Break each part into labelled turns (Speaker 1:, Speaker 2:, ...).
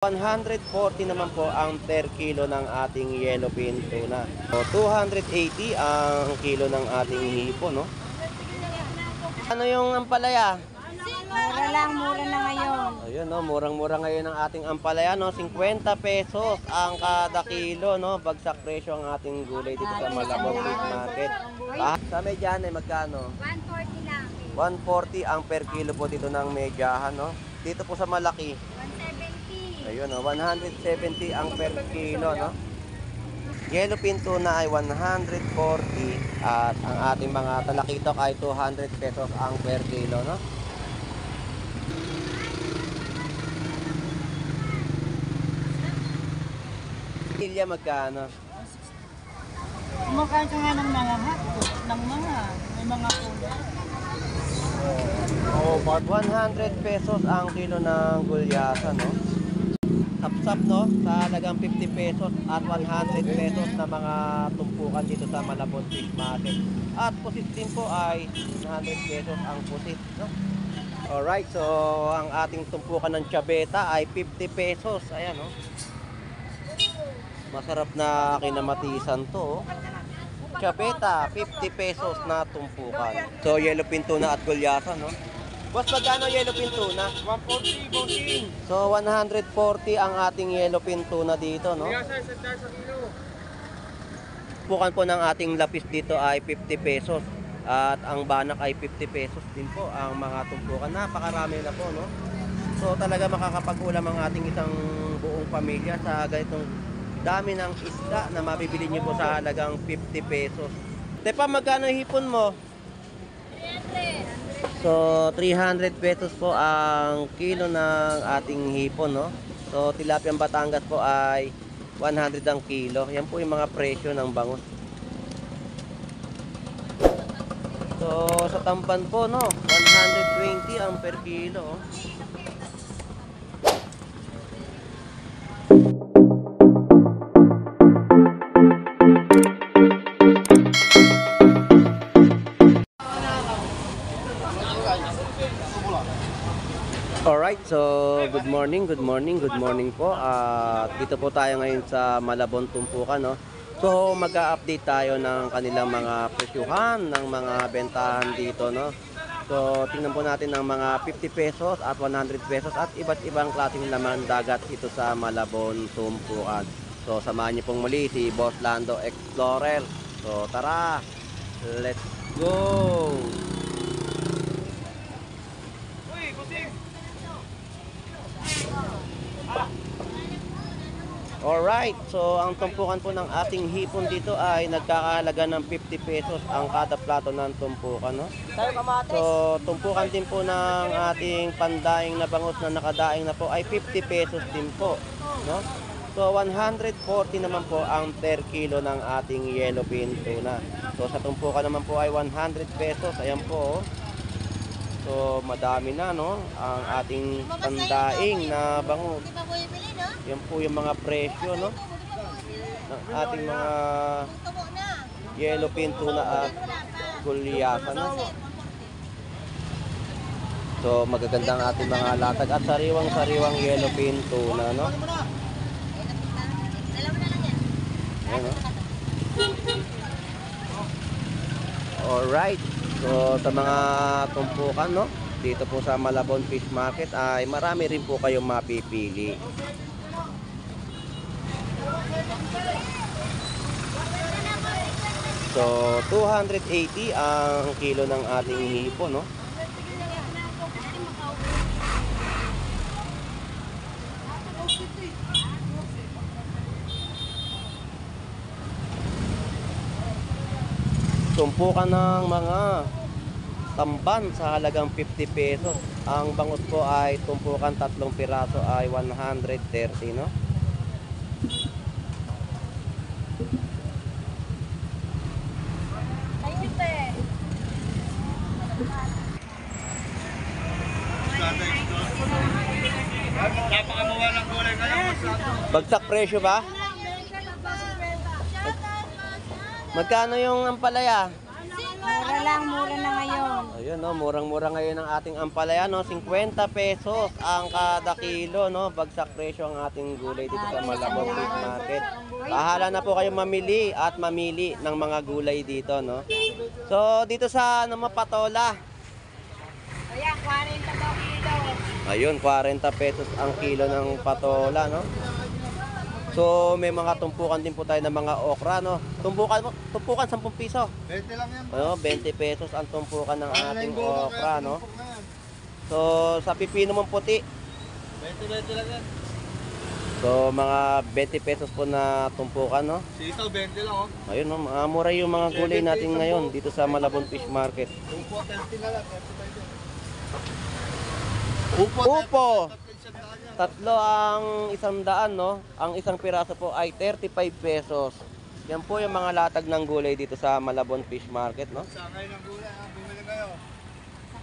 Speaker 1: 140 naman po ang per kilo ng ating yellowfin tuna. So, 280 ang kilo ng ating hipon, no? Ano yung ampalaya?
Speaker 2: Mura lang, mura na ngayon.
Speaker 1: Ayun, no, murang-mura ngayon ang ating ampalaya, no? 50 pesos ang kada kilo, no? Bagsak presyo ang ating gulay dito sa Malabon Fish Market. Sa medyan ay magkano?
Speaker 2: 140 lang.
Speaker 1: 140 ang per kilo po dito ng medyahan, no? Dito po sa malaki.
Speaker 2: 170.
Speaker 1: Ayun, no? 170 ang per kilo, no? Yellowfin tuna ay 140 at ang ating mga talakitok ay 200 pesos ang per kilo, no? Ilya magkano?
Speaker 2: Kumakain ka nga ng mga hotdog, ng mga, may mga kulay.
Speaker 1: 100 pesos ang kilo ng gulyasa, no? Sapsap, no? Sa halagang 50 pesos at 100 pesos na mga tumpukan dito sa Malabon Fish Market. At pusit din po ay 100 pesos ang pusit, no? Alright, so ang ating tumpukan ng chabeta ay 50 pesos. Ayan, no? Masarap na kinamatisan to, oh. Chabeta, 50 pesos na tumpukan. So, yellowfin tuna at gulyasa, no? Boss, magkano yellowfin tuna?
Speaker 3: 140, bossing.
Speaker 1: So, 140 ang ating yellowfin tuna dito, no?
Speaker 3: Kaya sa kilo.
Speaker 1: Tumpukan po ng ating lapis dito ay 50 pesos. At ang banak ay 50 pesos din po ang mga tumpukan. Napakarami na po, no? So, talaga makakapag-ulam ang ating isang buong pamilya sa ganitong dami ng isda na mabibili nyo po sa halagang 50 pesos. Tepa, magkano hipon mo?
Speaker 2: 300.
Speaker 1: So, 300 pesos po ang kilo ng ating hipon, no? So, tilapiyang Batangas po ay 100 ang kilo. Yan po yung mga presyo ng bangus. So, sa tamban po, no? 120 ang per kilo, oh. Alright, so good morning po. Dito po tayo ngayon sa Malabon Tumpukan, no? So mag-a-update tayo ng kanilang mga presyuhan ng mga bentahan dito, no? So tingnan po natin ng mga 50 pesos at 100 pesos at iba't ibang klaseng laman dagat ito sa Malabon Tumpukan. So samahan niyo pong muli si Boss Lando Explorer. So tara, let's go! Alright, so ang tumpukan po ng ating hipon dito ay nagkakahalaga ng 50 pesos ang kada plato ng tumpukan, no? So tumpukan din po ng ating pandaing na bangus na nakadaing na po ay 50 pesos din po, no? So 140 naman po ang per kilo ng ating yellowfin tuna. So sa tumpukan naman po ay 100 pesos. Ayan po, oh. So madami na, no, ang ating pandaing na bangus. Yan po yung mga presyo, no, ng ating mga yellowfin tuna at gulyasa, no. So magaganda ang ating mga latag at sariwang yellowfin tuna, no. Ayan, no. Alright, so sa mga tumpukan, no, dito po sa Malabon Fish Market ay marami rin po kayong mapipili. So 280 ang kilo ng ating hipon, no. Tumpukan ng mga tamban sa halagang 50 pesos. Ang bangus po ay tumpukan 3 piraso ay 130, no.
Speaker 3: Napakamuha ng gulay ngayon.
Speaker 1: Bagsak presyo ba? Magkano yung ampalaya?
Speaker 2: 50. Mura na ngayon.
Speaker 1: Ayun, no, murang-mura ngayon ang ating ampalaya, no? 50 pesos ang kada kilo, no? Bagsak presyo ang ating gulay dito sa Malabon Fish Market. Bahala na po kayo mamili at mamili ng mga gulay dito, no? So, dito sa Patola.
Speaker 2: Kaya 40 daw kilo.
Speaker 1: Ayun, 40 pesos ang kilo ng patola, no? So, may mga tumpukan din po tayo ng mga okra, no? Tumpukan 10 piso.
Speaker 3: 20 lang yan.
Speaker 1: Ano, 20 pesos ang tumpukan ng ating okra, no?
Speaker 3: Tumpok na yan.
Speaker 1: So, sa pipino mong puti,
Speaker 3: 20 lang yan.
Speaker 1: so mga 20 pesos po na tumpukan, no?
Speaker 3: Sitaw, 20 lang oh.
Speaker 1: Ayun, no? Mura yung mga gulay natin ngayon dito sa Malabon Fish Market.
Speaker 3: Upo, 30 na lang. 35 yan.
Speaker 1: Upo!
Speaker 3: 35 yan.
Speaker 1: Tatlo ang 100, no? Ang isang piraso po ay 35 pesos. Yan po yung mga latag ng gulay dito sa Malabon Fish Market, no?
Speaker 3: Sakay ng gulay ha. Bumili kayo.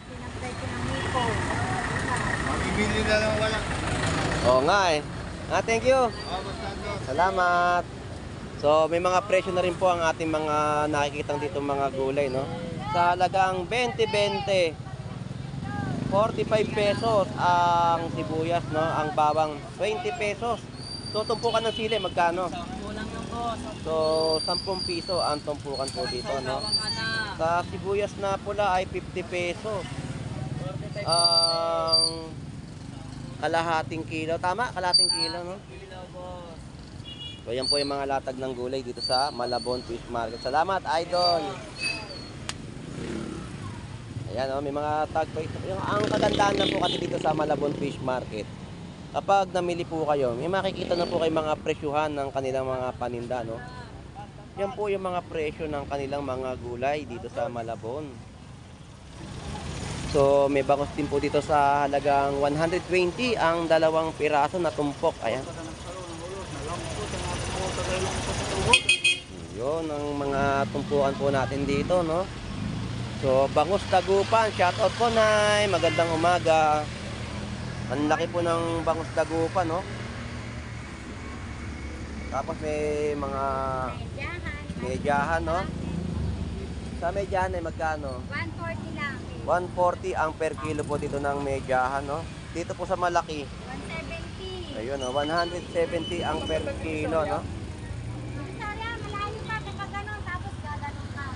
Speaker 2: Pinagtay ko ng hipo.
Speaker 3: Mabibili na lang wala.
Speaker 1: Oo nga eh. Thank you.
Speaker 3: Basta doon.
Speaker 1: Salamat. So, may mga presyo na rin po ang ating mga nakikitang dito mga gulay, no? Sa halagang 20-20. 45 pesos ang sibuyas, no? Ang bawang 20 pesos. So, tumpukan ng sili, magkano?
Speaker 2: Kulang ng boss.
Speaker 1: So, 10 piso ang tumpukan po dito, no?
Speaker 2: Bawang ana.
Speaker 1: Sa sibuyas na pula ay 50 pesos. Ang kalahating kilo. Tama? Kalahating kilo, no?
Speaker 2: Kilo boss.
Speaker 1: So, yan po yung mga latag ng gulay dito sa Malabon Fish Market. Salamat, Idol! Ayan, oh, may mga tag pa. Ang kagandahan na po kasi dito sa Malabon Fish Market, kapag namili po kayo, may makikita na po kayo mga presyuhan ng kanilang mga paninda, no? Yan po yung mga presyo ng kanilang mga gulay dito sa Malabon. So, may bangos din po dito sa halagang 120 ang dalawang piraso na tumpok. Ayan. Yun ang mga tumpukan po natin dito, no? So, Bangus Dagupan, shoutout po, Nay. Magandang umaga. Ang laki po ng Bangus Dagupan, no? Tapos may mga medyahan, no? Sa medyahan ay magkano?
Speaker 2: 140 lang.
Speaker 1: 140 ang per kilo po dito ng medyahan, no? Dito po sa malaki,
Speaker 2: 170.
Speaker 1: ayun, no? 170 ang per kilo, no?
Speaker 2: Sorry, malayo pa kapag ganun, tapos gaganon ka.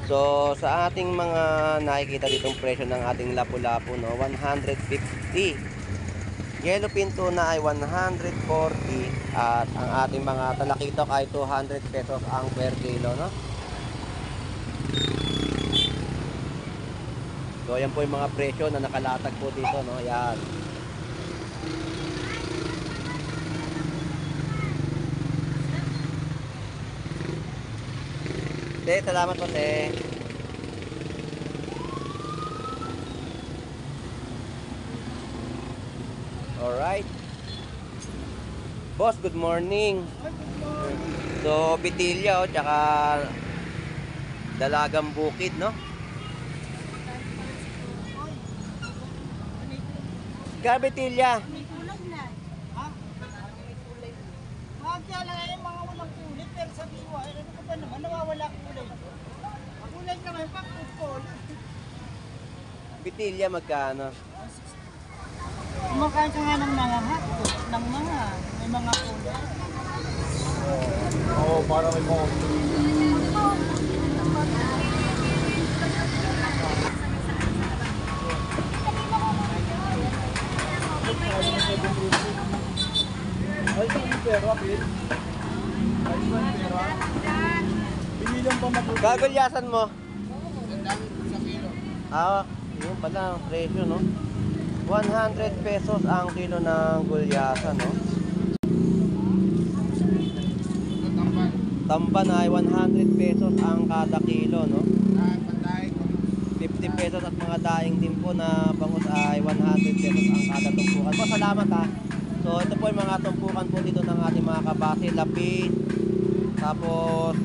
Speaker 1: So, sa ating mga nakikita ditong presyo ng ating lapu-lapu, no, 150. Yellow pinto na ay 140 at ang ating mga talakitok ay 200 pesos ang per kilo, no? So, yan po yung mga presyo na nakalatag po dito, no? Yan. Te, salamat po, te. Alright. Boss, good morning. So, bitilya, oh, tsaka dalagang bukid, no? Gabitilya.
Speaker 2: May kulay na. Ha? May kulay. Kaya lang yung mga walang kulay, pero sa biwa, ano ka ba naman, nawawala kulay. Kulay naman, pang football.
Speaker 1: Bitilya, magkano?
Speaker 2: Kumakain ka nga ng mga hotdog, ng mga, may mga kulay.
Speaker 3: Oo, para may mga. Ay, yung pera, Bill. Ay, yung pera. Binilang pa mag-
Speaker 1: Gagulyasan mo.
Speaker 3: Ang dami sa kilo.
Speaker 1: Yun pala ang presyo, no? 100 pesos ang kilo ng gulyasan, no?
Speaker 3: Ito, tampan.
Speaker 1: Tamban ay 100 pesos ang kada kilo, no?
Speaker 3: Panday.
Speaker 1: 50 pesos at mga daing din po na bangus ay 100 pesos ang kada tumpukan. Po, salamat ha. So, ito po yung mga tumpukan po dito ng ating mga kabase, lapis, tapos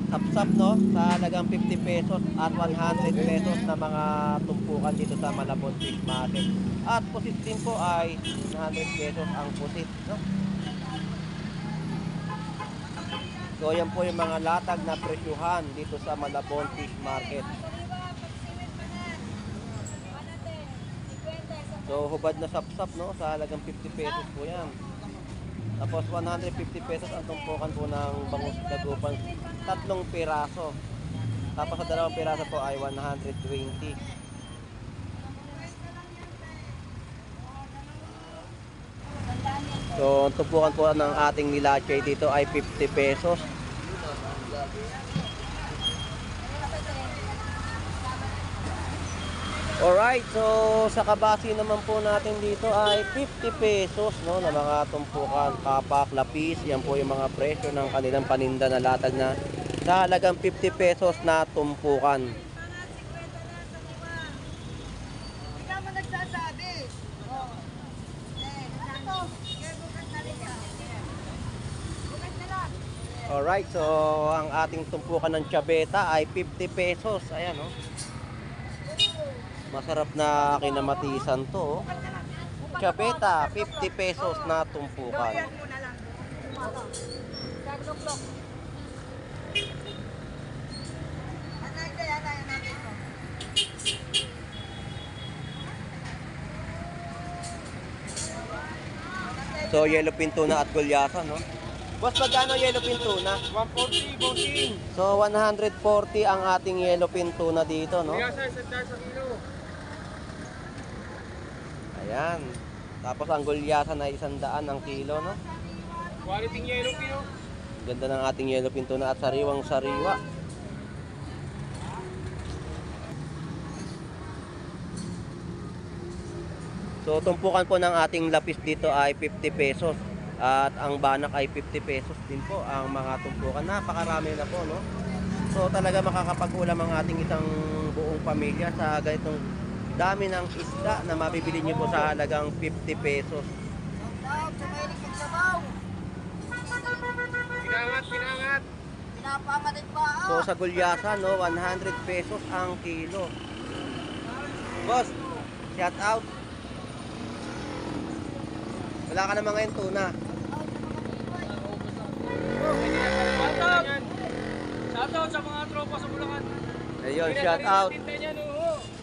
Speaker 1: sapsap, no? Sa halagang 50 pesos at 100 pesos na mga tumpukan dito sa Malabon Fish Market. At pusit din po ay 100 pesos ang pusit, no? So yan po yung mga latag na presyuhan dito sa Malabon Fish Market. So hubad na sapsap, no, sa halagang 50 pesos po yan. Tapos 150 pesos ang tumpukan po ng bangus dagupan, 3 piraso. Tapos sa 2 piraso po ay 120. So, ang tumpukan po ng ating nilache dito ay 50 pesos. Alright, so sa kabasi naman po natin dito ay 50 pesos, no, na mga tumpukan, kapak, lapis. Yan po yung mga presyo ng kanilang paninda na latag na sa halagang 50 pesos na tumpukan.
Speaker 2: Hindi ka mo nagsasabi. Oh.
Speaker 1: Alright, so ang ating tumpukan ng chabeta ay 50 pesos. Ayan, no. Masarap na kinamatisan to. Chabeta, 50 pesos na tumpukan. So, yellowfin tuna at gulyasan, no? Boss, magkano yellowfin tuna?
Speaker 3: 140, bossing.
Speaker 1: So, 140 ang ating yellowfin tuna dito, no?
Speaker 3: Kaya sa kilo.
Speaker 1: Ayan. Tapos ang gulyasan ay 100 ang kilo, no?
Speaker 3: Quality yellow pino.
Speaker 1: Ganda ng ating yellowfin tuna at sariwang sariwa. So, tumpukan po ng ating lapis dito ay 50 pesos. At ang banak ay 50 pesos din po ang mga tumpukan. Napakarami na po, no? So, talaga makakapag-ulam ang ating isang buong pamilya sa ganitong dami ng isda na mabibili niyo po sa halagang 50 pesos.
Speaker 3: Pinangat, pinangat.
Speaker 2: Pinapangatin pa.
Speaker 1: So, sa gulyasan, no, 100 pesos ang kilo. Boss, shout out. Wala ka naman ngayon tuna.
Speaker 3: Shoutout sa mga tropa sa Bulacan.
Speaker 1: Ayun, shout out.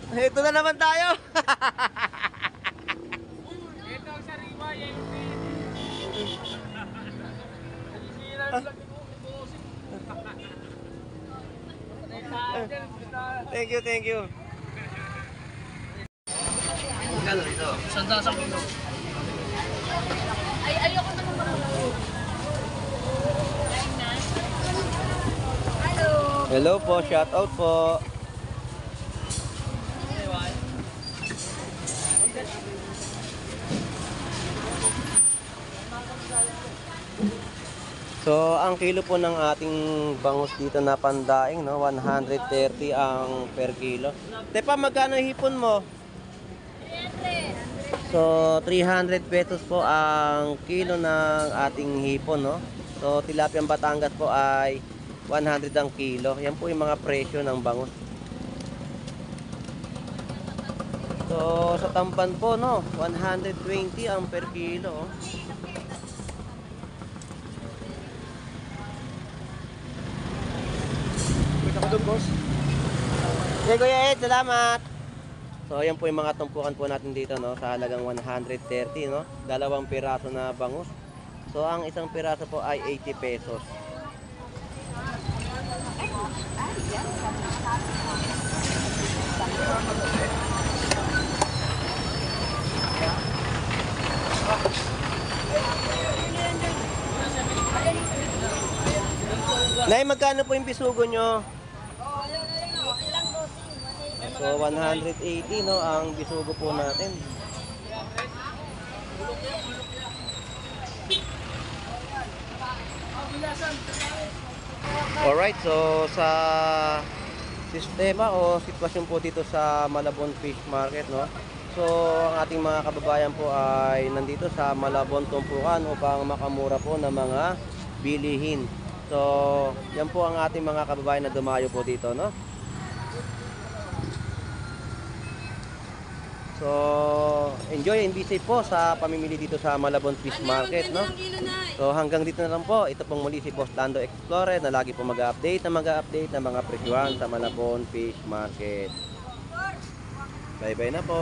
Speaker 1: Ito na naman tayo.
Speaker 3: Ito ang sariwa, yellowfin. Nasisira yung vlog ni Bossing.
Speaker 1: Thank you, thank you.
Speaker 3: Sanda sa kilo.
Speaker 4: Ay, ayoko na naman. Hello.
Speaker 1: Hello po, shout out po. So, ang kilo po ng ating bangus dito na pandaing, no, 130 ang per kilo. Tepa, magkano hipon mo?
Speaker 4: 300.
Speaker 1: So, 300 pesos po ang kilo ng ating hipon, no? So, tilapiang Batangas po ay 100 ang kilo. Yan po yung mga presyo ng bangus. So, sa tampan po, no, 120 ang per kilo. Oh.
Speaker 3: Boss.
Speaker 1: Okay, Kuya Ed, salamat. So, ayan po yung mga tumpukan po natin dito, no, sa halagang 130, no? 2 piraso na bangus. So, ang isang piraso po ay 80 pesos. Nay, magkano po yung bisugo nyo? So, 180, no, ang bisugo po natin. Alright, so sa sistema o sitwasyon po dito sa Malabon Fish Market, no? So, ang ating mga kababayan po ay nandito sa Malabon Tumpukan upang makamura po ng mga bilihin. So, yan po ang ating mga kababayan na dumayo po dito, no? So, enjoy and be safe po sa pamimili dito sa Malabon Fish Market, no? So hanggang dito na lang po. Ito pong muli si Boss Lando Explorer na lagi po mag-update ng mga presyuhan sa Malabon Fish Market. Bye-bye na po.